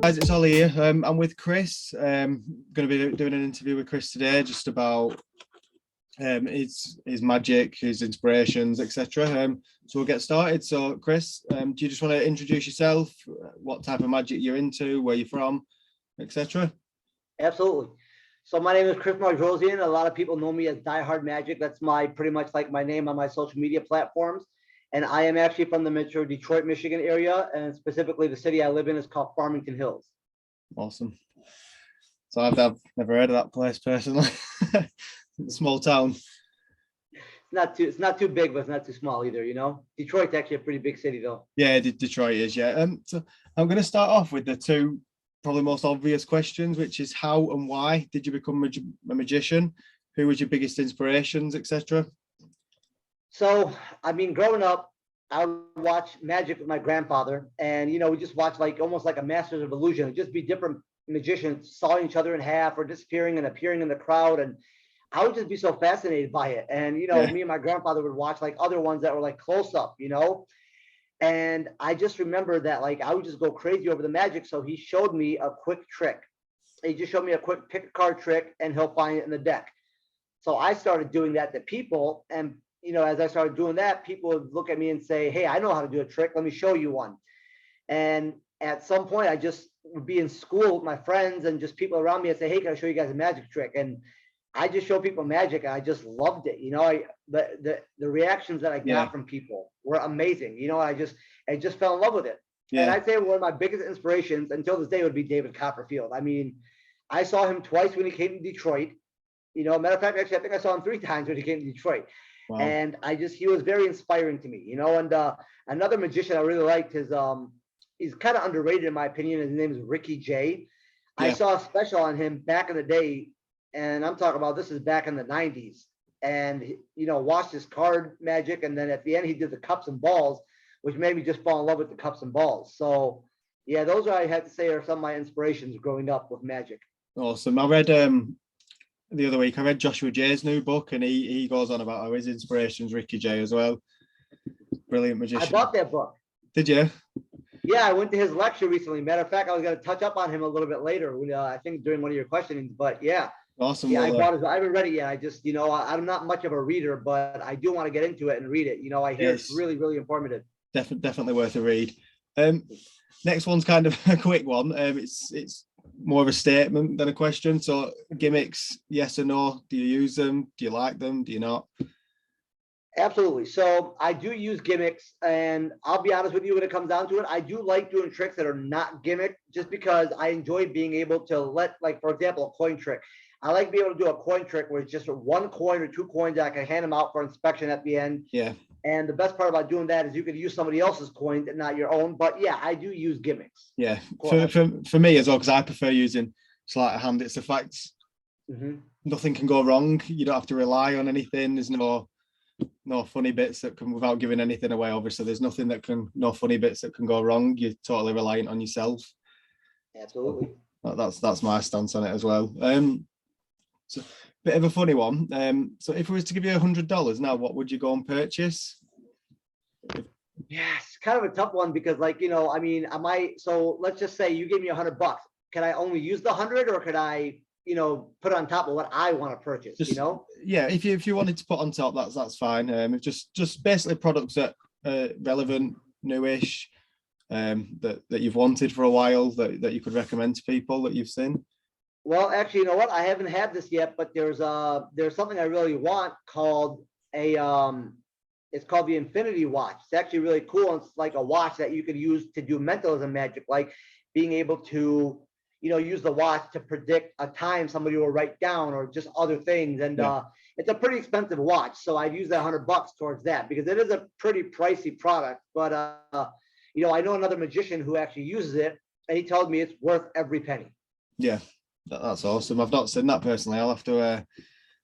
Guys, it's Ollie here. I'm with Chris. Going to be doing an interview with Chris today, just about his magic, his inspirations, etc. So we'll get started. So, Chris, do you just want to introduce yourself? What type of magic you're into, where you're from, etc. Absolutely. So my name is Chris Marjosian. A lot of people know me as DieHardMagic. That's my pretty much like my name on my social media platforms. And I am actually from the metro Detroit, Michigan area, and specifically the city I live in is called Farmington Hills. Awesome. So I've never heard of that place personally. Small town. It's not too big, but it's not too small either, you know. Detroit's actually a pretty big city though. Yeah, Detroit is, yeah. So I'm going to start off with the two probably most obvious questions, which is how and why did you become a magician? Who was your biggest inspirations, etc.? So, I mean, growing up, I would watch magic with my grandfather, and you know, we just watch like almost like a Masters of Illusion. It'd just be different magicians sawing each other in half or disappearing and appearing in the crowd, and I would just be so fascinated by it. And you know, Yeah. me and my grandfather would watch like other ones that were like close up, you know. And I just remember that like I would just go crazy over the magic. So he showed me a quick trick. He just showed me a quick pick a card trick, and he'll find it in the deck. So I started doing that to people, and you know, as I started doing that, people would look at me and say, "Hey, I know how to do a trick. Let me show you one." And at some point, I just would be in school with my friends and just people around me and say, "Hey, can I show you guys a magic trick?" And I just show people magic, and I just loved it. You know, the reactions that I got from people were amazing. You know, I just fell in love with it. And I'd say one of my biggest inspirations until this day would be David Copperfield. I mean, I saw him twice when he came to Detroit. You know, matter of fact, actually, I think I saw him 3 times when he came to Detroit. Wow. And he was very inspiring to me, you know. And another magician I really liked is he's kind of underrated in my opinion. His name is Ricky Jay. I saw a special on him back in the day, and I'm talking about this is back in the 90s. And you know, watched his card magic, and then at the end he did the cups and balls, which made me just fall in love with the cups and balls. So yeah, those are, I had to say, are some of my inspirations growing up with magic. Awesome. I read the other week, I read Joshua Jay's new book, and he goes on about how his inspiration's Ricky Jay as well. Brilliant magician. I bought that book. Did you? Yeah, I went to his lecture recently. Matter of fact, I was going to touch up on him a little bit later, I think during one of your questionings, but yeah. Awesome. Yeah, well, I haven't read it yet. I just, you know, I'm not much of a reader, but I do want to get into it and read it. You know, I hear it's really, really informative. Definitely worth a read. Next one's kind of a quick one. It's more of a statement than a question. So gimmicks, yes or no? Do you use them? Do you like them? Do you not? Absolutely. So I do use gimmicks, and I'll be honest with you, when it comes down to it, I do like doing tricks that are not gimmick, just because I enjoy being able to let, like, for example, a coin trick. I like being able to do a coin trick where it's just 1 coin or 2 coins that I can hand them out for inspection at the end. Yeah. And the best part about doing that is you can use somebody else's coins and not your own. But yeah, I do use gimmicks. Yeah, for me as well, because I prefer using sleight of hand. It's the fact nothing can go wrong. You don't have to rely on anything. There's no funny bits that can, without giving anything away, obviously there's no funny bits that can go wrong. You're totally reliant on yourself. Absolutely. That's my stance on it as well. So bit of a funny one. So if we was to give you $100 now, what would you go and purchase? Yes, kind of a tough one, because, like, you know, I mean, so let's just say you gave me $100. Can I only use the 100, or could I, you know, put it on top of what I want to purchase? You know? Yeah, if you wanted to put on top, that's fine. Just basically products that are relevant, newish, that you've wanted for a while, that you could recommend to people that you've seen. Well, actually, you know what? I haven't had this yet, but there's something I really want called it's called the Infinity Watch. It's actually really cool. It's like a watch that you could use to do mentalism magic, like being able to, you know, use the watch to predict a time somebody will write down, or just other things. And it's a pretty expensive watch, so I'd use that $100 towards that, because it is a pretty pricey product. But you know, I know another magician who actually uses it, and he told me it's worth every penny. Yeah. That's awesome. I've not seen that personally. I'll have to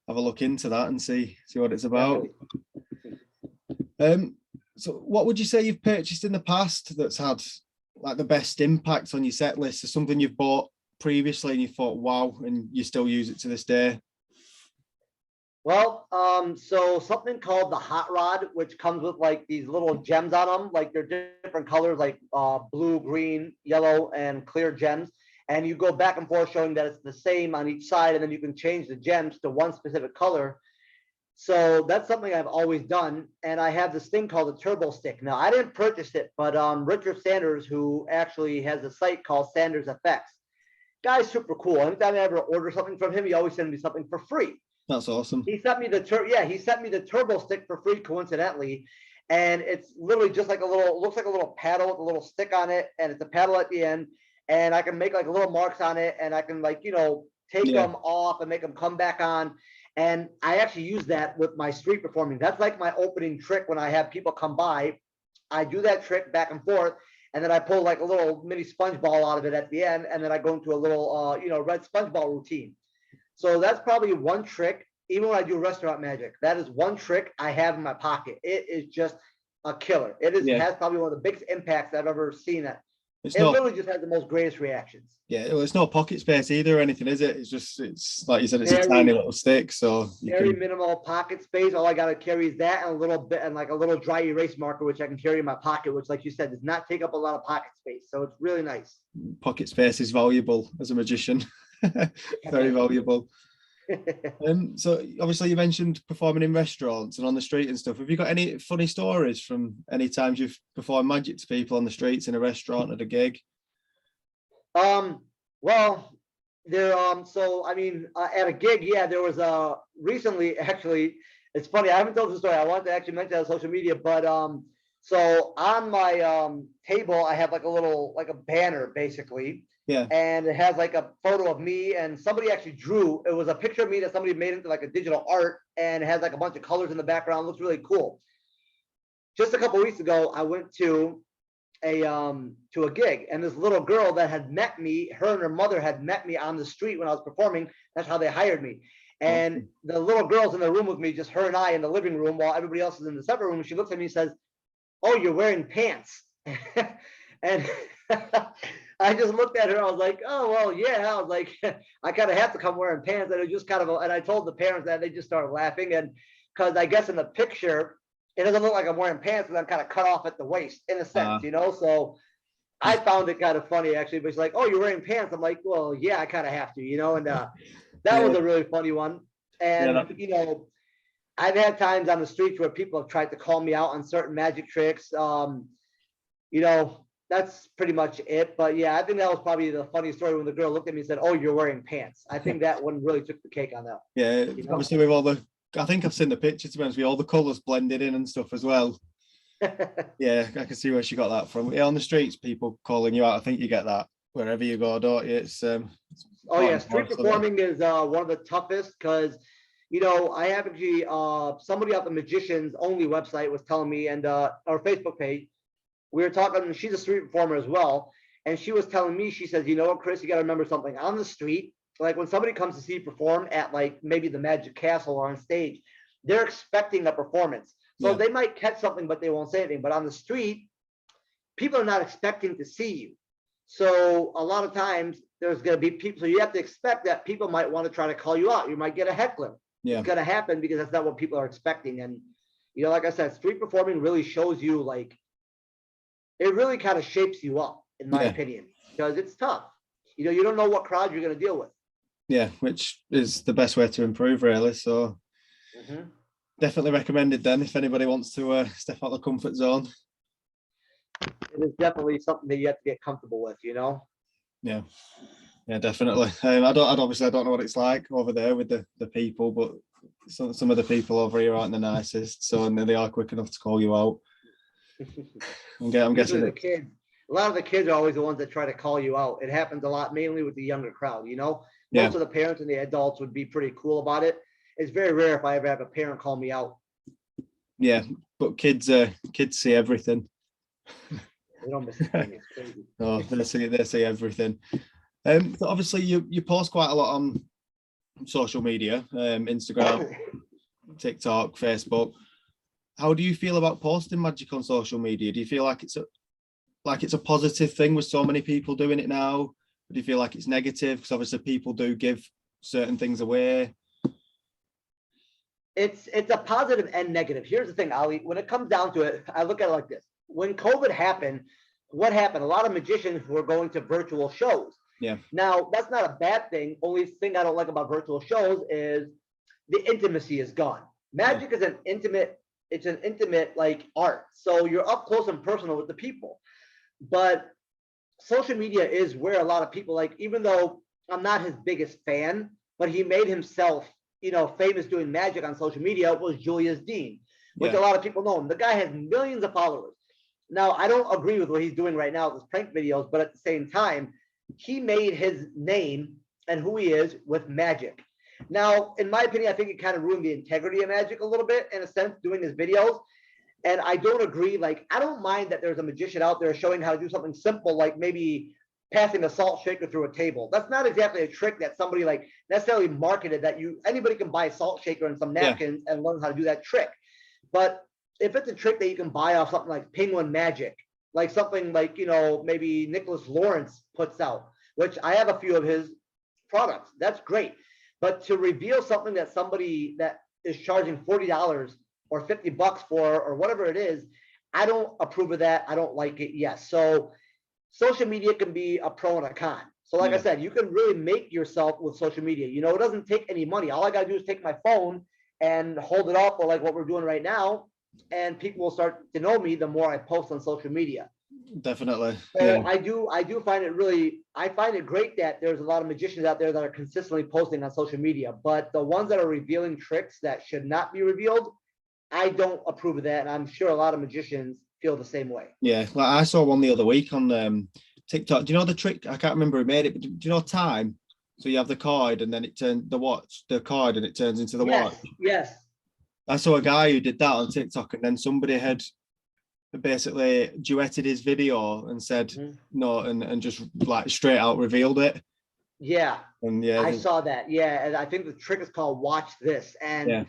have a look into that and see what it's about. So what would you say you've purchased in the past that's had like the best impact on your set list? Is something you've bought previously and you thought, wow, and you still use it to this day? Well, so something called the hot rod, which comes with like these little gems on them, like they're different colors, like blue, green, yellow, and clear gems. And you go back and forth showing that it's the same on each side, and then you can change the gems to one specific color. So that's something I've always done. And I have this thing called a turbo stick. Now I didn't purchase it, but Richard Sanders, who actually has a site called Sanders FX, guy's super cool. Anytime I ever order something from him, he always sends me something for free. That's awesome. He sent me the turbo stick for free, coincidentally, and it's literally just like a little, looks like a little paddle with a little stick on it, and it's a paddle at the end, and I can make like little marks on it, and I can like take them off and make them come back on. And I actually use that with my street performing. That's like my opening trick when I have people come by. I do that trick back and forth, and then I pull like a little mini sponge ball out of it at the end, and then I go into a little red sponge ball routine. So that's probably one trick. Even when I do restaurant magic, that is one trick I have in my pocket. It is just a killer. It has probably one of the biggest impacts I've ever seen. It literally just has the most greatest reactions. Yeah, well, it's not pocket space either or anything, is it? It's like you said, it's a tiny little stick, so very minimal pocket space. All I gotta carry is that and a little bit, and like a little dry erase marker, which I can carry in my pocket, which, like you said, does not take up a lot of pocket space. So it's really nice. Pocket space is valuable as a magician. Very valuable. So obviously you mentioned performing in restaurants and on the street and stuff. Have you got any funny stories from any times you've performed magic to people on the streets, in a restaurant, at a gig? Well, there so I mean, at a gig, there was recently, actually, it's funny, I haven't told the story. I wanted to actually mention that on social media, but so on my table I have like a little, like a banner basically. Yeah. And it has like a photo of me, and somebody actually drew, it was a picture of me that somebody made into like a digital art, and it has like a bunch of colors in the background. It looks really cool. Just a couple weeks ago, I went to a gig, and this little girl that had met me, her and her mother had met me on the street when I was performing. That's how they hired me. And the little girl's in the room with me, just her and I in the living room, while everybody else is in the separate room. She looks at me and says, "Oh, you're wearing pants." And I just looked at her. I was like, "Oh, well, yeah." I was like, I kind of have to come wearing pants. And it just kind of, and I told the parents that. They just started laughing. And because I guess in the picture, it doesn't look like I'm wearing pants, because I'm kind of cut off at the waist in a sense, So I found it kind of funny, actually. But she's like, "Oh, you're wearing pants." I'm like, "Well, yeah, I kind of have to, And that was a really funny one. And, I've had times on the streets where people have tried to call me out on certain magic tricks. That's pretty much it. But yeah, I think that was probably the funny story when the girl looked at me and said, "Oh, you're wearing pants." I think that one really took the cake on that. Yeah, obviously with all the, I think I've seen the picture, to be honest, with all the colours blended in and stuff as well. Yeah, I can see where she got that from. Yeah, on the streets, people calling you out. I think you get that wherever you go, don't you? It's oh yeah, street performing is one of the toughest, because I have actually somebody off the Magicians Only website was telling me, and our Facebook page, we were talking, she's a street performer as well, and she was telling me, she says, "You know what, Chris, you got to remember something. On the street, like when somebody comes to see you perform at like maybe the Magic Castle or on stage, they're expecting a performance. So they might catch something, but they won't say anything. But on the street, people are not expecting to see you. So a lot of times there's going to be people. So you have to expect that people might want to try to call you out. You might get a heckler. Yeah. It's going to happen because that's not what people are expecting. And, like I said, street performing really shows you, like, it really kind of shapes you up, in my opinion, because it's tough. You don't know what crowd you're going to deal with. Yeah, which is the best way to improve, really. So definitely recommended then, if anybody wants to step out of the comfort zone. It is definitely something that you have to get comfortable with, Yeah, definitely. I don't know what it's like over there with the people, but some of the people over here aren't the nicest, so they are quick enough to call you out. I'm guessing the kids. A lot of the kids are always the ones that try to call you out. It happens a lot, mainly with the younger crowd. Most of the parents and the adults would be pretty cool about it. It's very rare if I ever have a parent call me out. Yeah, but kids see everything. They don't miss a thing. It's crazy. Oh, they see everything. So obviously you post quite a lot on social media, Instagram, TikTok, Facebook. How do you feel about posting magic on social media? Do you feel like it's a positive thing with so many people doing it now? Or do you feel like it's negative? Because obviously people do give certain things away. it's a positive and negative. Here's the thing, Ali. When it comes down to it, I look at it like this. When COVID happened, what happened? A lot of magicians were going to virtual shows. Yeah. Now, that's not a bad thing. Only thing I don't like about virtual shows is the intimacy is gone. Magic is it's an intimate like art. So you're up close and personal with the people. But social media is where a lot of people, like, even though I'm not his biggest fan, but he made himself, famous doing magic on social media, was Julius Dean, which a lot of people know him. The guy has millions of followers. Now, I don't agree with what he's doing right now with his prank videos, but at the same time, he made his name and who he is with magic. Now, in my opinion, I think it kind of ruined the integrity of magic a little bit, in a sense, doing his videos. And I don't agree. Like, I don't mind that there's a magician out there showing how to do something simple, like maybe passing a salt shaker through a table. That's not exactly a trick that somebody like necessarily marketed, that anybody can buy a salt shaker and some napkins and learn how to do that trick. But if it's a trick that you can buy off something like Penguin Magic, like something like, maybe Nicholas Lawrence puts out, which I have a few of his products, that's great. But to reveal something that somebody that is charging $40 or $50 for, or whatever it is, I don't approve of that. I don't like it. Yes. So social media can be a pro and a con. So like I said, you can really make yourself with social media. It doesn't take any money. All I got to do is take my phone and hold it up, or like what we're doing right now, and people will start to know me the more I post on social media. Definitely. So I do find it great that there's a lot of magicians out there that are consistently posting on social media, but the ones that are revealing tricks that should not be revealed, I don't approve of that. And I'm sure a lot of magicians feel the same way. Yeah. Like I saw one the other week on TikTok. Do you know the trick? I can't remember who made it, but do you know time? So you have the card and then it turns the card and it turns into the watch. Yes. I saw a guy who did that on TikTok, and then somebody had basically duetted his video and said no, and just like straight out revealed it. Yeah. And I saw that. Yeah. And I think the trick is called Watch This. And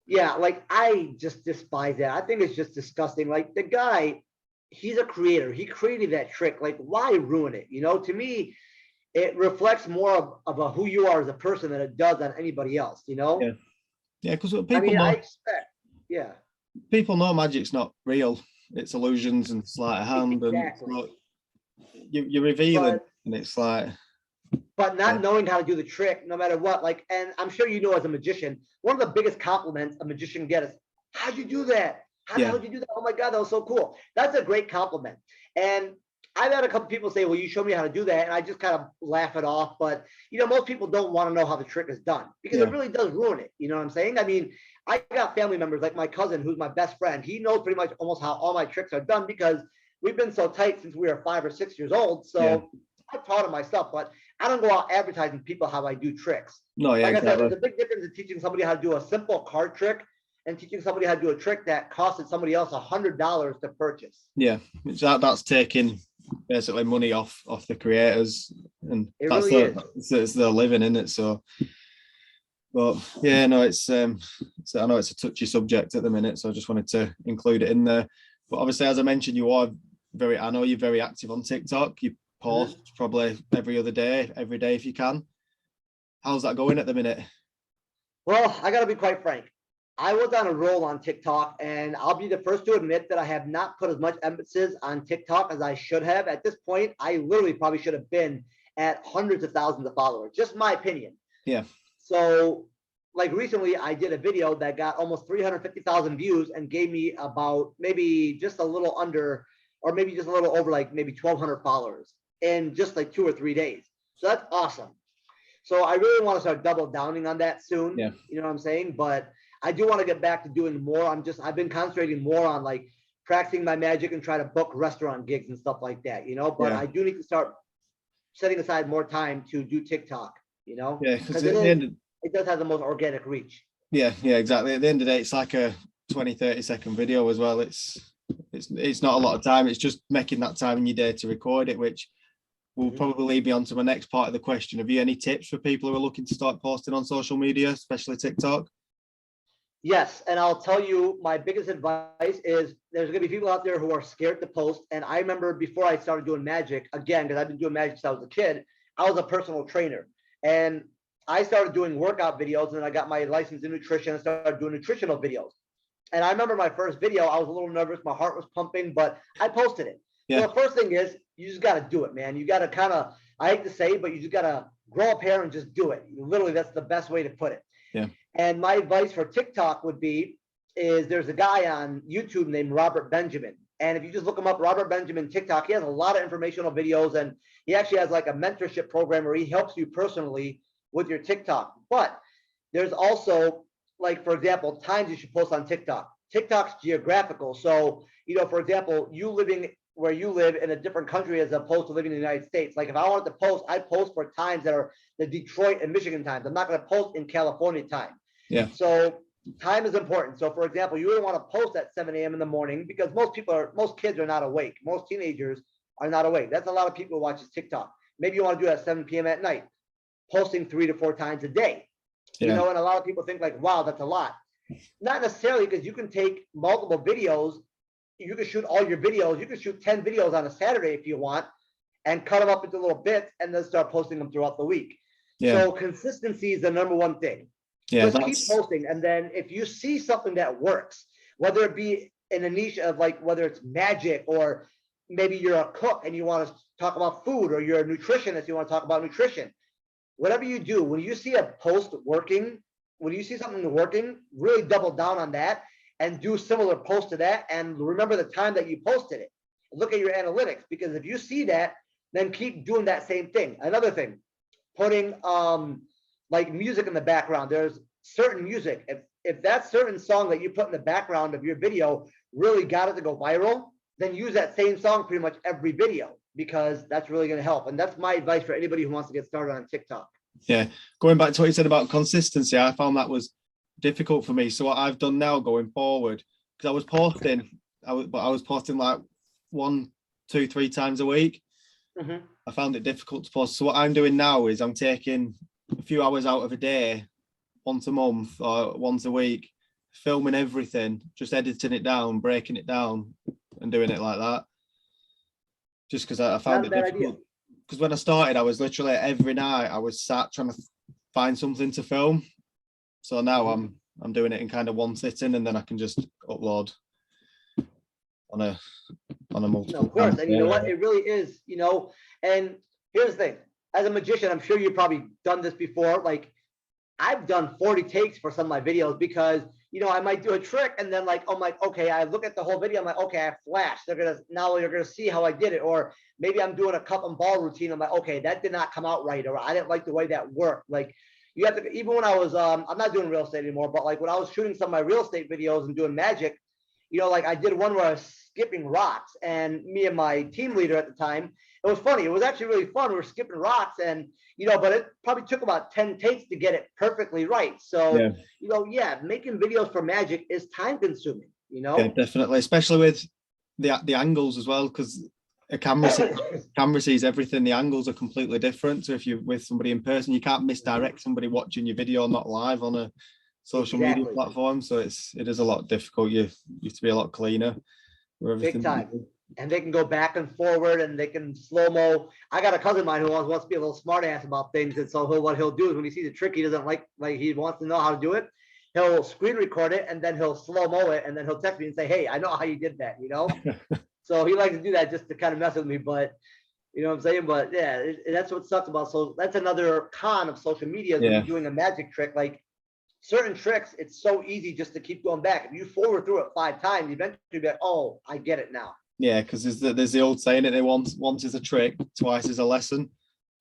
yeah, like I just despise that. I think it's just disgusting. Like the guy, he's a creator. He created that trick. Like, why ruin it? To me, it reflects more of who you are as a person than it does on anybody else, Yeah, because people know. I expect, people know magic's not real. It's illusions and sleight of hand, exactly. And you're revealing, and it's like. But not knowing how to do the trick, no matter what, like, and I'm sure as a magician, one of the biggest compliments a magician gets is, "How'd you do that? How the hell did you do that? Oh my God, that was so cool." That's a great compliment. And I've had a couple people say, "Well, you show me how to do that," and I just kind of laugh it off. But most people don't want to know how the trick is done, because it really does ruin it. You know what I'm saying? I mean, I got family members like my cousin, who's my best friend. He knows pretty much almost how all my tricks are done, because we've been so tight since we were 5 or 6 years old. So I taught him my stuff, but I don't go out advertising people how I do tricks. No, yeah, like exactly. I said, there's a big difference in teaching somebody how to do a simple card trick and teaching somebody how to do a trick that costed somebody else $100 to purchase. Yeah, that's taking basically money off the creators, and that's really it's their living, in it. So, but yeah, no, it's I know it's a touchy subject at the minute, so I just wanted to include it in there. But obviously, as I mentioned, I know you're very active on TikTok. You post probably every day if you can. How's that going at the minute? Well, I gotta be quite frank. I was on a roll on TikTok, and I'll be the first to admit that I have not put as much emphasis on TikTok as I should have. At this point, I literally probably should have been at hundreds of thousands of followers. Just my opinion. Yeah. So, like recently, I did a video that got almost 350,000 views and gave me about maybe just a little under, or maybe just a little over, like maybe 1,200 followers in just like 2 or 3 days. So that's awesome. So I really want to start double downing on that soon. Yeah. You know what I'm saying? But I do want to get back to doing more. I've been concentrating more on like practicing my magic and try to book restaurant gigs and stuff like that, but I do need to start setting aside more time to do TikTok, Yeah, because it does have the most organic reach. Yeah, exactly. At the end of the day, it's like a 20-30 second video as well. It's not a lot of time. It's just making that time in your day to record it, which will probably lead me on to my next part of the question. Have you any tips for people who are looking to start posting on social media, especially TikTok? Yes, and I'll tell you, my biggest advice is there's going to be people out there who are scared to post. And I remember before I started doing magic, again, because I've been doing magic since I was a kid, I was a personal trainer. And I started doing workout videos, and then I got my license in nutrition and started doing nutritional videos. And I remember my first video, I was a little nervous. My heart was pumping, but I posted it. So Yeah. the first thing is you just got to do it, man. You got to kind of, I hate to say it, but you just got to grow a pair and just do it. Literally, that's the best way to put it. Yeah. And my advice for TikTok would be, is there's a guy on YouTube named Robert Benjamin. And if you just look him up, Robert Benjamin TikTok, he has a lot of informational videos, and he actually has like a mentorship program where he helps you personally with your TikTok. But there's also, like, for example, times you should post on TikTok. TikTok's geographical. So, you know, for example, you living where you live in a different country as opposed to living in the United States. Like if I wanted to post, I post for times that are the Detroit and Michigan times. I'm not going to post in California time. Yeah. So time is important. So for example, you wouldn't want to post at 7 a.m. in the morning because most kids are not awake. Most teenagers are not awake. That's a lot of people who watches TikTok. Maybe you want to do it at 7 p.m. at night, posting 3 to 4 times a day. Yeah. You know, and a lot of people think like, wow, that's a lot. Not necessarily, because you can take multiple videos. You can shoot all your videos. You can shoot 10 videos on a Saturday if you want and cut them up into little bits and then start posting them throughout the week. Yeah. So consistency is the number one thing. Yeah, just keep posting. And then if you see something that works, whether it be in a niche of like, whether it's magic or maybe you're a cook and you want to talk about food, or you're a nutritionist, you want to talk about nutrition, whatever you do, when you see a post working, when you see something working, really double down on that and do similar posts to that. And remember the time that you posted it. Look at your analytics, because if you see that, then keep doing that same thing. Another thing, putting like music in the background. There's certain music. If that certain song that you put in the background of your video really got it to go viral, then use that same song pretty much every video, because that's really going to help. And that's my advice for anybody who wants to get started on TikTok. Yeah, going back to what you said about consistency, I found that was difficult for me. So what I've done now going forward, because I was posting like 1, 2, 3 times a week. Mm-hmm. I found it difficult to post. So what I'm doing now is I'm taking a few hours out of a day, once a month or once a week, filming everything, just editing it down, breaking it down, and doing it like that. Just because I found it difficult. Because when I started, I was literally every night I was sat trying to find something to film. So now I'm doing it in kind of one sitting, and then I can just upload on a multiple. No, of course, and you know what? It really is, you know. And here's the thing: as a magician, I'm sure you've probably done this before. Like I've done 40 takes for some of my videos, because you know I might do a trick and then like, oh my, okay, I look at the whole video, I'm like, okay, I flashed. Now you're gonna see how I did it. Or maybe I'm doing a cup and ball routine. I'm like, okay, that did not come out right, or I didn't like the way that worked. Like you have to, even when I was I'm not doing real estate anymore, but like when I was shooting some of my real estate videos and doing magic, you know, like I did one where I was skipping rocks, and me and my team leader at the time, it was funny. It was actually really fun. We were skipping rocks, and you know, but it probably took about 10 takes to get it perfectly right. So, you know, making videos for magic is time consuming, you know? Yeah, definitely, especially with the angles as well, because a camera sees everything. The angles are completely different. So if you're with somebody in person, you can't misdirect somebody watching your video not live on a social media platform. So it is a lot difficult. You have to be a lot cleaner. Big time. And they can go back and forward, and they can slow-mo. I got a cousin of mine who wants to be a little smart ass about things. And so what he'll do is when he sees a trick he doesn't like he wants to know how to do it, he'll screen record it, and then he'll slow-mo it, and then he'll text me and say, hey, I know how you did that, you know? So he likes to do that just to kind of mess with me, but you know what I'm saying? But yeah, that's what sucks about, so that's another con of social media, when you're doing a magic trick. Like certain tricks, it's so easy just to keep going back. If you forward through it 5 times, eventually you'll be like, oh, I get it now. Yeah, because there's the old saying that once is a trick, twice is a lesson.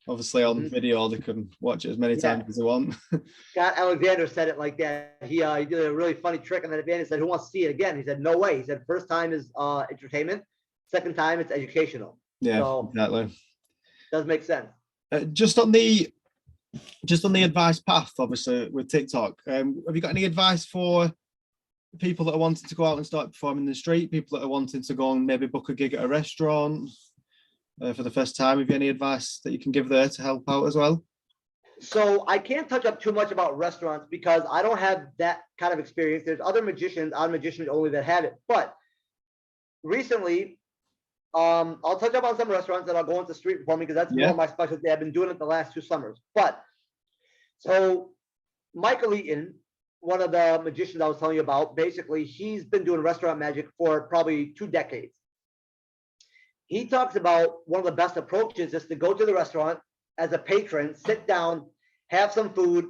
Obviously on video they can watch it as many times as they want. Scott Alexander said it like that. He did a really funny trick, and then at the end he said, who wants to see it again? He said, no way. He said, first time is entertainment, second time it's educational. Yeah, so, exactly. Does make sense. Just on the advice path, obviously with TikTok, have you got any advice for people that are wanting to go out and start performing in the street, people that are wanting to go and maybe book a gig at a restaurant for the first time? Have you any advice that you can give there to help out as well? So I can't touch up too much about restaurants because I don't have that kind of experience. There's other magicians on Magicians Only that have it. But recently, I'll touch up on some restaurants that I'll go into street performing, because that's more of my specialty. I've been doing it the last 2 summers. But So Michael Eaton, one of the magicians I was telling you about, basically, he's been doing restaurant magic for probably 2 decades. He talks about one of the best approaches is to go to the restaurant as a patron, sit down, have some food,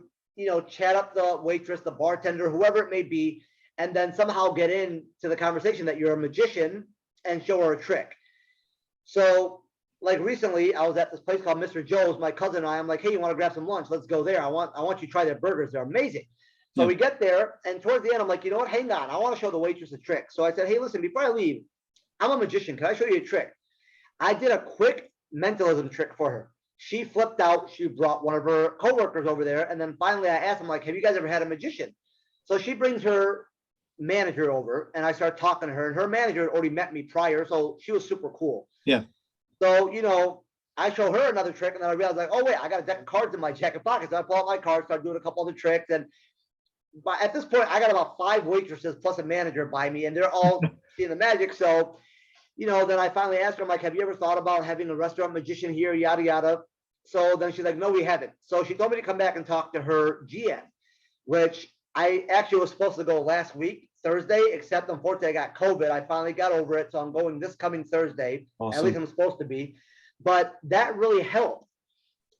chat up the waitress, the bartender, whoever it may be, and then somehow get into the conversation that you're a magician and show her a trick. So like recently, I was at this place called Mr. Joe's. My cousin and I'm like, hey, you want to grab some lunch? Let's go there. I want you to try their burgers. They're amazing. So we get there, and towards the end, I'm like, you know what? Hang on. I want to show the waitress a trick. So I said, hey, listen, before I leave, I'm a magician. Can I show you a trick? I did a quick mentalism trick for her. She flipped out. She brought one of her coworkers over there. And then finally I asked them, like, have you guys ever had a magician? So she brings her manager over, and I start talking to her, and her manager had already met me prior. So she was super cool. Yeah. So, I show her another trick, and then I realized, like, oh, wait, I got a deck of cards in my jacket pocket. So I pull out my cards, start doing a couple other tricks. And at this point, I got about 5 waitresses plus a manager by me, and they're all seeing the magic. So, then I finally asked her, I'm like, have you ever thought about having a restaurant magician here, yada, yada. So then she's like, no, we haven't. So she told me to come back and talk to her GM, which I actually was supposed to go last week, Thursday, except unfortunately I got COVID. I finally got over it. So I'm going this coming Thursday. Awesome. At least I'm supposed to be. But that really helped.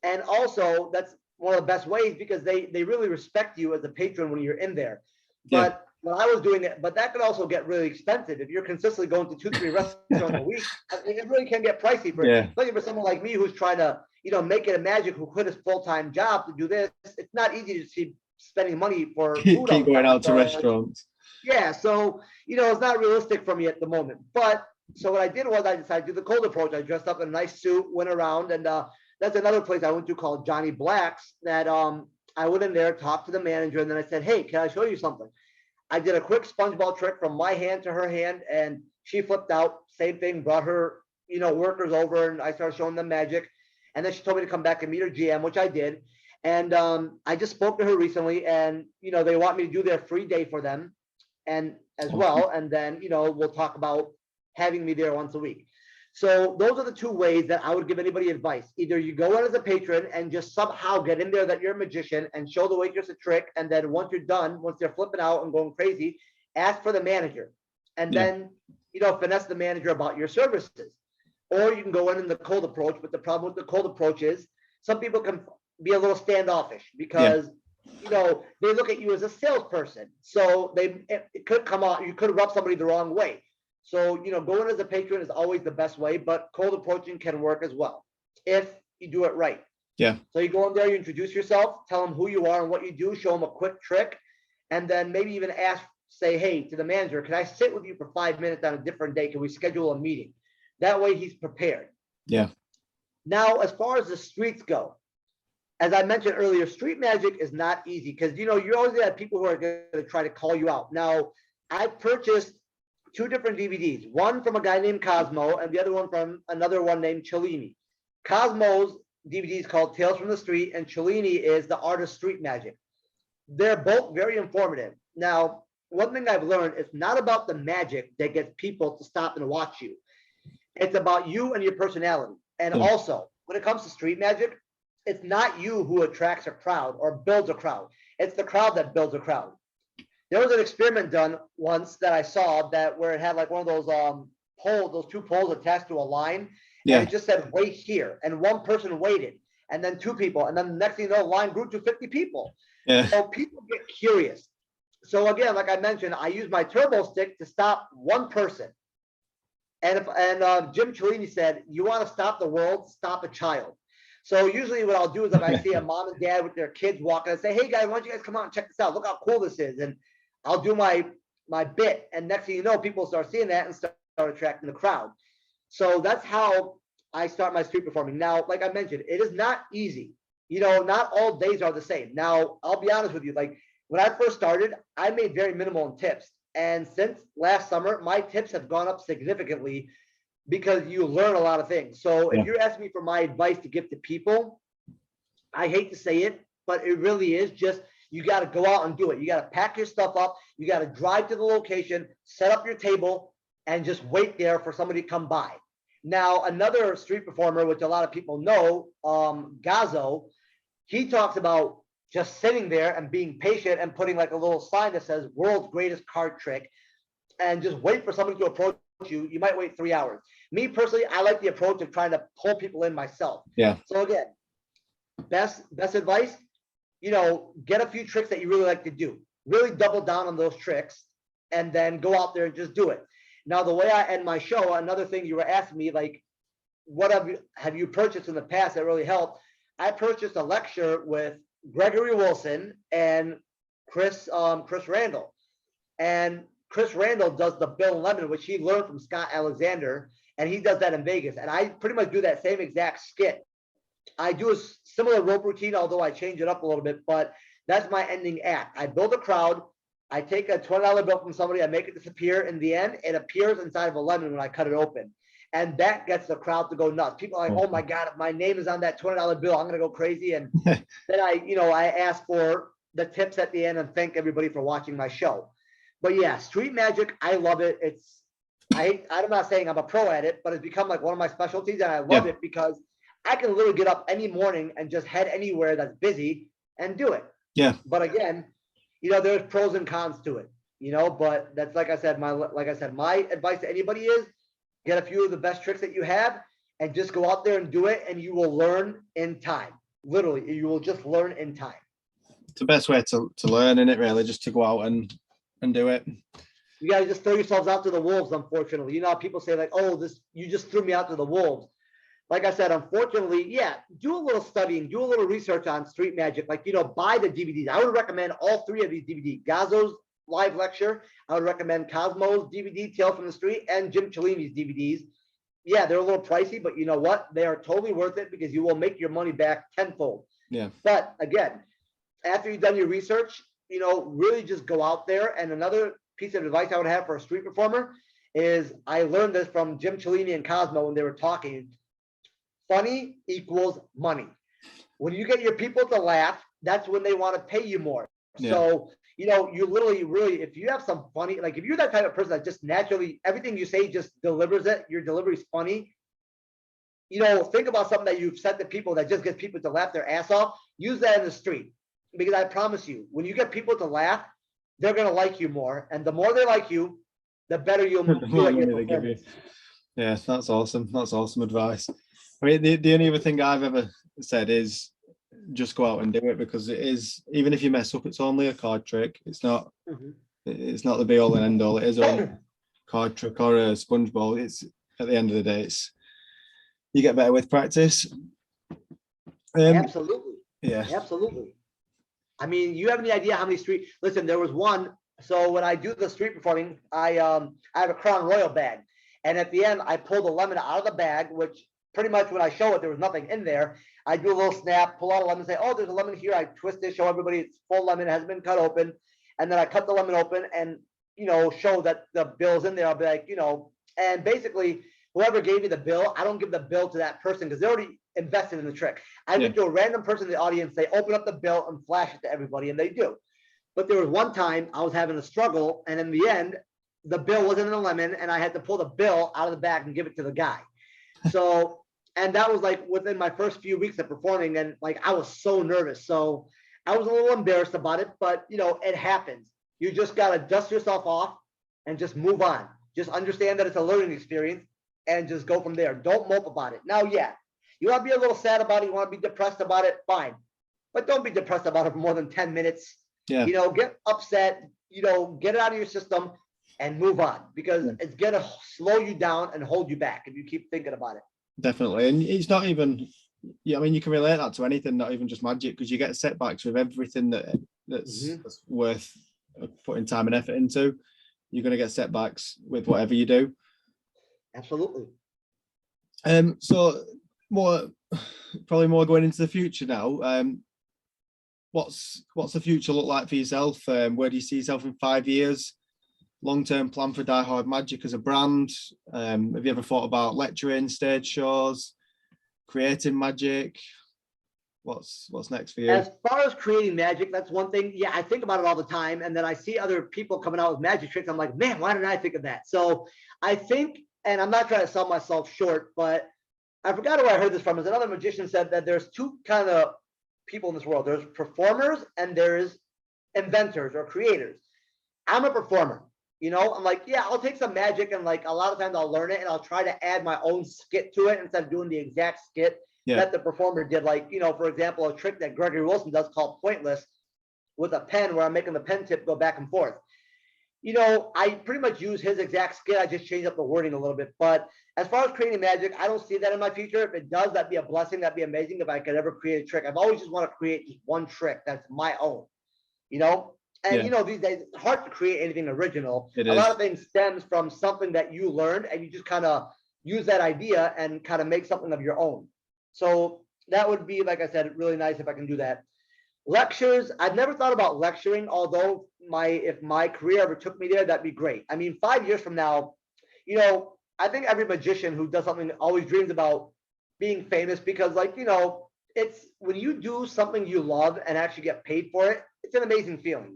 And also that's one of the best ways because they really respect you as a patron when you're in there. But when I was doing it, but that could also get really expensive if you're consistently going to 2-3 restaurants a week. It really can get pricey especially for someone like me who's trying to, make it a magic, who quit his full-time job to do this. It's not easy to see spending money for food. Keep going out to restaurants. Yeah, so it's not realistic for me at the moment. But so what I did was I decided to do the cold approach. I dressed up in a nice suit, went around, and that's another place I went to called Johnny Black's. That I went in there, talked to the manager, and then I said, hey, can I show you something? I did a quick sponge ball trick from my hand to her hand, and she flipped out. Same thing, brought her, workers over, and I started showing them magic. And then she told me to come back and meet her GM, which I did. And I just spoke to her recently, and, they want me to do their free day for them and as well. And then, we'll talk about having me there once a week. So those are the 2 ways that I would give anybody advice. Either you go in as a patron and just somehow get in there that you're a magician and show the waitress a trick. And then once you're done, once they're flipping out and going crazy, ask for the manager. And then, finesse the manager about your services. Or you can go in the cold approach. But the problem with the cold approach is some people can be a little standoffish because, they look at you as a salesperson. So it could come out, you could rub somebody the wrong way. So, going as a patron is always the best way, but cold approaching can work as well if you do it right. Yeah. So you go in there, you introduce yourself, tell them who you are and what you do, show them a quick trick, and then maybe even say, hey, to the manager, can I sit with you for 5 minutes on a different day? Can we schedule a meeting? That way he's prepared. Yeah. Now, as far as the streets go, as I mentioned earlier, street magic is not easy because, you always have people who are going to try to call you out. Now, I purchased 2 different DVDs, one from a guy named Cosmo and the other one from another one named Cellini. Cosmo's DVD is called Tales from the Street, and Cellini is The Art of Street Magic. They're both very informative. Now, one thing I've learned, it's not about the magic that gets people to stop and watch you. It's about you and your personality. And also, when it comes to street magic, it's not you who attracts a crowd or builds a crowd. It's the crowd that builds a crowd. There was an experiment done once that I saw where it had like one of those poles, those 2 poles attached to a line. Yeah. And it just said wait here. And one person waited, and then 2 people. And then the next thing you know, the line grew to 50 people. Yeah. So people get curious. So again, like I mentioned, I use my turbo stick to stop one person. And Jim Cellini said, you want to stop the world, stop a child. So usually what I'll do is if I see a mom and dad with their kids walking, I say, hey guys, why don't you guys come out and check this out? Look how cool this is. And I'll do my bit. And next thing you know, people start seeing that and start attracting the crowd. So that's how I start my street performing. Now, like I mentioned, it is not easy. Not all days are the same. Now, I'll be honest with you. Like when I first started, I made very minimal in tips. And since last summer, my tips have gone up significantly because you learn a lot of things. So if you're asking me for my advice to give to people, I hate to say it, but it really is just, you got to go out and do it. You got to pack your stuff up. You got to drive to the location, set up your table, and just wait there for somebody to come by. Now, another street performer, which a lot of people know, Gazzo, he talks about just sitting there and being patient and putting like a little sign that says world's greatest card trick and just wait for somebody to approach you. You might wait 3 hours. Me personally, I like the approach of trying to pull people in myself. Yeah. So again, best advice, get a few tricks that you really like to do. Really double down on those tricks and then go out there and just do it. Now, the way I end my show, another thing you were asking me, like, what have you purchased in the past that really helped? I purchased a lecture with Gregory Wilson and Chris Randall. And Chris Randall does the Bill and Lemon, which he learned from Scott Alexander, and he does that in Vegas. And I pretty much do that same exact skit. I do a similar rope routine, although I change it up a little bit, but that's my ending act. I build a crowd. I take a $20 bill from somebody. I make it disappear. In the end, it appears inside of a lemon when I cut it open. And that gets the crowd to go nuts. People are like, oh my God, if my name is on that $20 bill, I'm going to go crazy. And then I ask for the tips at the end and thank everybody for watching my show. But yeah, street magic, I love it. I'm not saying I'm a pro at it, but it's become like one of my specialties. And I love it because I can literally get up any morning and just head anywhere that's busy and do it. Yeah. But again, there's pros and cons to it, but that's, like I said, my advice to anybody is get a few of the best tricks that you have and just go out there and do it. And you will learn in time. Literally, you will just learn in time. It's the best way to learn, isn't it, really? Just to go out and do it. You got to just throw yourselves out to the wolves, unfortunately. People say like, oh, you just threw me out to the wolves. Like I said, unfortunately, do a little studying, do a little research on street magic. Like, buy the DVDs. I would recommend all 3 of these DVDs. Gazzo's live lecture. I would recommend Cosmo's DVD, Tales from the Street, and Jim Cellini's DVDs. Yeah, they're a little pricey, but you know what? They are totally worth it because you will make your money back tenfold. Yeah. But again, after you've done your research, really just go out there. And another piece of advice I would have for a street performer is I learned this from Jim Cellini and Cosmo when they were talking. Funny equals money. When you get your people to laugh, that's when they want to pay you more. Yeah. So, you literally really, if you have some funny, like if you're that type of person that just naturally, everything you say just delivers it, your delivery is funny. Think about something that you've said to people that just gets people to laugh their ass off. Use that in the street. Because I promise you, when you get people to laugh, they're going to like you more. And the more they like you, the better you'll feel like your performance. Yeah, that's awesome. That's awesome advice. I mean, the only other thing I've ever said is just go out and do it, because it is, even if you mess up, it's only a card trick. It's not it's not the be all and end all. It is only a card trick or a sponge ball. It's, at the end of the day, you get better with practice. Absolutely. Yeah. Absolutely. I mean, you have any idea how many listen, there was one. So when I do the street performing, I have a Crown Royal bag. And at the end, I pull the lemon out of the bag, which pretty much when I show it, there was nothing in there. I do a little snap, pull out a lemon, say, oh, there's a lemon here. I twist it, show everybody it's full lemon, it hasn't been cut open. And then I cut the lemon open and, show that the bill's in there. I'll be like, and basically whoever gave me the bill, I don't give the bill to that person because they're already invested in the trick. I give to a random person in the audience, they open up the bill and flash it to everybody, and they do. But there was one time I was having a struggle, and in the end, the bill wasn't in a lemon, and I had to pull the bill out of the bag and give it to the guy. So, and that was like within my first few weeks of performing, and like I was so nervous. So I was a little embarrassed about it, but it happens. You just gotta dust yourself off and just move on. Just understand that it's a learning experience and just go from there. Don't mope about it. Now, you want to be a little sad about it, you want to be depressed about it, fine. But don't be depressed about it for more than 10 minutes. Yeah. Get upset, get it out of your system and move on, because it's going to slow you down and hold you back if you keep thinking about it. Definitely. And it's not even, I mean, you can relate that to anything, not even just magic, because you get setbacks with everything that's worth putting time and effort into. You're going to get setbacks with whatever you do. Absolutely. So probably more going into the future now. What's the future look like for yourself? Where do you see yourself in 5 years? Long-term plan for DieHardMagic as a brand? Have you ever thought about lecturing, stage shows, creating magic? What's next for you? As far as creating magic, that's one thing. Yeah, I think about it all the time, and then I see other people coming out with magic tricks. I'm like, man, why didn't I think of that? So I think, and I'm not trying to sell myself short, but I forgot who I heard this from. Is another magician said that there's two kind of people in this world. There's performers and there's inventors or creators. I'm a performer. I'm like, yeah, I'll take some magic, and like a lot of times I'll learn it and I'll try to add my own skit to it instead of doing the exact skit that the performer did. Like, for example, a trick that Gregory Wilson does called Pointless with a pen, where I'm making the pen tip go back and forth. I pretty much use his exact skit. I just change up the wording a little bit. But as far as creating magic, I don't see that in my future. If it does, that'd be a blessing. That'd be amazing if I could ever create a trick. I've always just want to create just one trick that's my own, And these days it's hard to create anything original. A lot of things stems from something that you learned, and you just kind of use that idea and kind of make something of your own. So that would be, like I said, really nice if I can do that. Lectures, I've never thought about lecturing, although if my career ever took me there, that'd be great. I mean, 5 years from now, I think every magician who does something always dreams about being famous, because it's when you do something you love and actually get paid for it, it's an amazing feeling,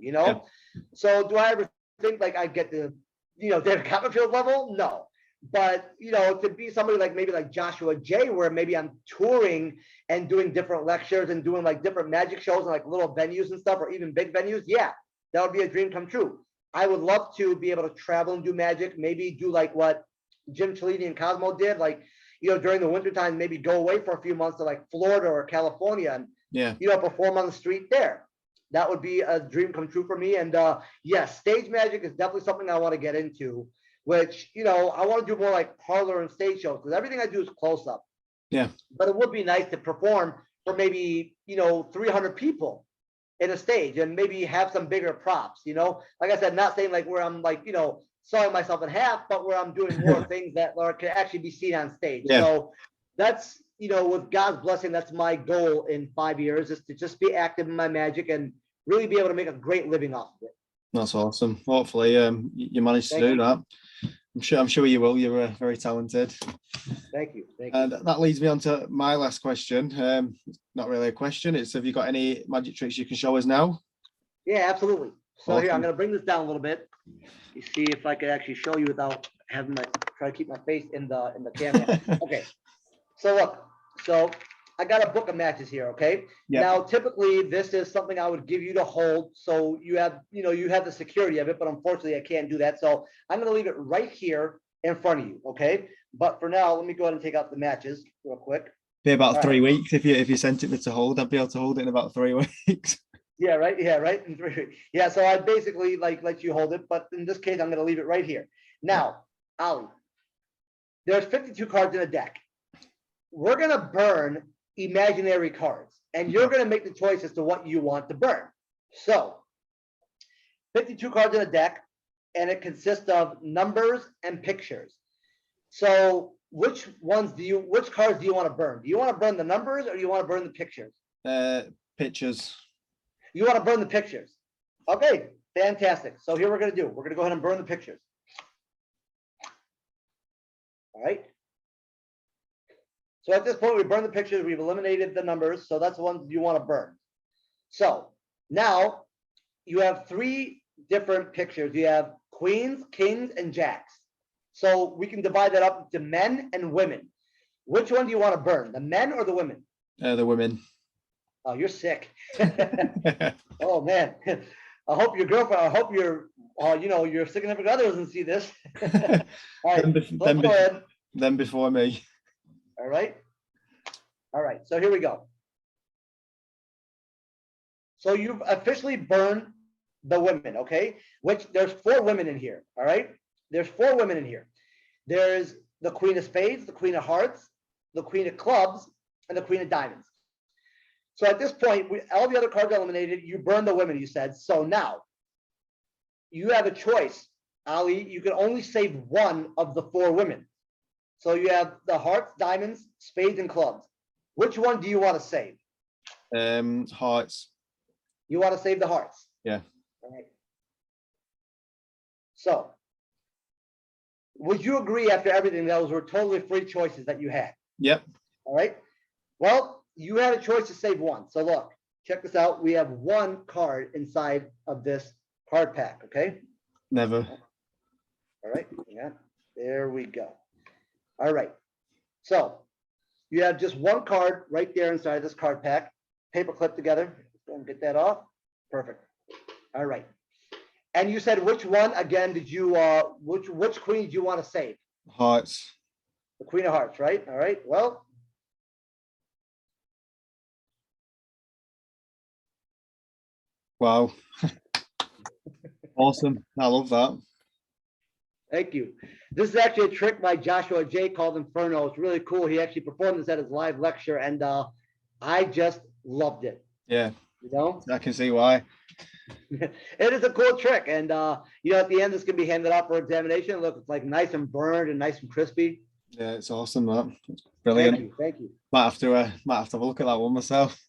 So do I ever think like I get to, David Copperfield level? No. But, to be somebody like maybe like Joshua J, where maybe I'm touring and doing different lectures and doing like different magic shows and like little venues and stuff, or even big venues, yeah, that would be a dream come true. I would love to be able to travel and do magic, maybe do like what Jim Cellini and Cosmo did, like, during the wintertime, maybe go away for a few months to like Florida or California and, perform on the street there. That would be a dream come true for me. And yes, stage magic is definitely something I want to get into, which, I want to do more like parlor and stage shows, because everything I do is close up. Yeah. But it would be nice to perform for maybe, 300 people in a stage, and maybe have some bigger props, like I said, not saying like where I'm like, sawing myself in half, but where I'm doing more things that can actually be seen on stage. Yeah. So that's, with God's blessing, that's my goal in 5 years, is to just be active in my magic and really be able to make a great living off of it. That's awesome. Hopefully you manage to do that. I'm sure you will. You're very talented. Thank you. And that leads me on to my last question. Not really a question. It's, have you got any magic tricks you can show us now? Yeah, absolutely. So awesome. Here, I'm going to bring this down a little bit. You see if I could actually show you without having try to keep my face in the camera. Okay. So look, I got a book of matches here. Okay. Yep. Now, typically this is something I would give you to hold, so you have the security of it, but unfortunately I can't do that. So I'm going to leave it right here in front of you. Okay. But for now, let me go ahead and take out the matches real quick. Be about 3 weeks if you sent it to hold. I'd be able to hold it in about 3 weeks. Yeah, right. Yeah, right. In 3 weeks. Yeah, so I basically let you hold it, but in this case, I'm going to leave it right here. Now, Ali, there's 52 cards in a deck. We're going to burn imaginary cards, and you're going to make the choice as to what you want to burn. So 52 cards in a deck, and it consists of numbers and pictures. So which cards do you want to burn? Do you want to burn the numbers, or do you want to burn the pictures? Pictures. You want to burn the pictures. Okay, fantastic. So here we're going to do. We're going to go ahead and burn the pictures. All right. So at this point, we burn the pictures. We've eliminated the numbers. So that's the ones you want to burn. So now you have 3 different pictures. You have queens, kings, and jacks. So we can divide that up into men and women. Which one do you want to burn, the men or the women? The women. Oh, you're sick. Oh man. I hope your girlfriend, I hope your significant other doesn't see this. All right. Then before me. All right. All right. So here we go. So you've officially burned the women, okay? Which there's 4 women in here. All right. There's 4 women in here. There's the Queen of Spades, the Queen of Hearts, the Queen of Clubs, and the Queen of Diamonds. So at this point, all the other cards are eliminated. You burn the women, you said. So now you have a choice, Ali. You can only save one of the 4 women. So you have the hearts, diamonds, spades, and clubs. Which one do you want to save? Hearts. You want to save the hearts? Yeah. All right. So would you agree, after everything, those were totally free choices that you had? Yep. All right. Well, you had a choice to save one. So look, check this out. We have 1 card inside of this card pack. Okay. Never. All right. Yeah. There we go. All right. So you have just 1 card right there inside this card pack. paper clip together. Go and get that off. Perfect. All right. And you said which one again did you which queen did you want to save? Hearts. The Queen of Hearts, right? All right. Well, Wow. Awesome. I love that. thank you. This is actually a trick by Joshua J called Inferno. It's really cool. He actually performed this at his live lecture, and I just loved it. Yeah, You know, I can see why. it is a cool trick, and you know, at the end, this can be handed out for examination. Look, it's like nice and burned and nice and crispy. Yeah, it's awesome. That it's brilliant. Thank you, thank you. Might have to have a look at that one myself.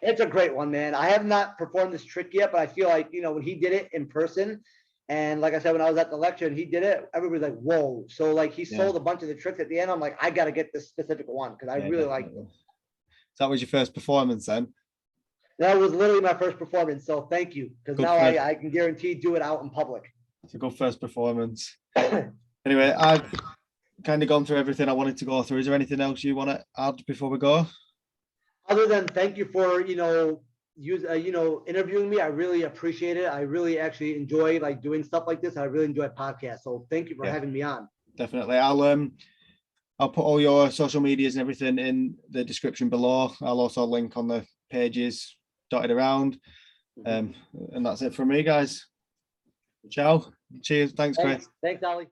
It's a great one, man. I have not performed this trick yet, but I feel like, you know, when he did it in person, and like I said, when I was at the lecture and he did it, everybody's like, whoa. So like he sold a bunch of the tricks at the end. I'm like, I got to get this specific one because I really like it. So that was your first performance then? That was literally my first performance. So thank you. Because now I can guarantee do it out in public. It's a good first performance. Anyway, I've kind of gone through everything I wanted to go through. Is there anything else you want to add before we go? Other than thank you for, you know, interviewing me. I really appreciate it. I really actually enjoy like doing stuff like this. I really enjoy podcasts. So thank you for having me on. Definitely. I'll put all your social medias and everything in the description below. I'll also link on the pages dotted around. And that's it from me, guys. Ciao. Cheers. Thanks, Chris. Thanks, Ollie.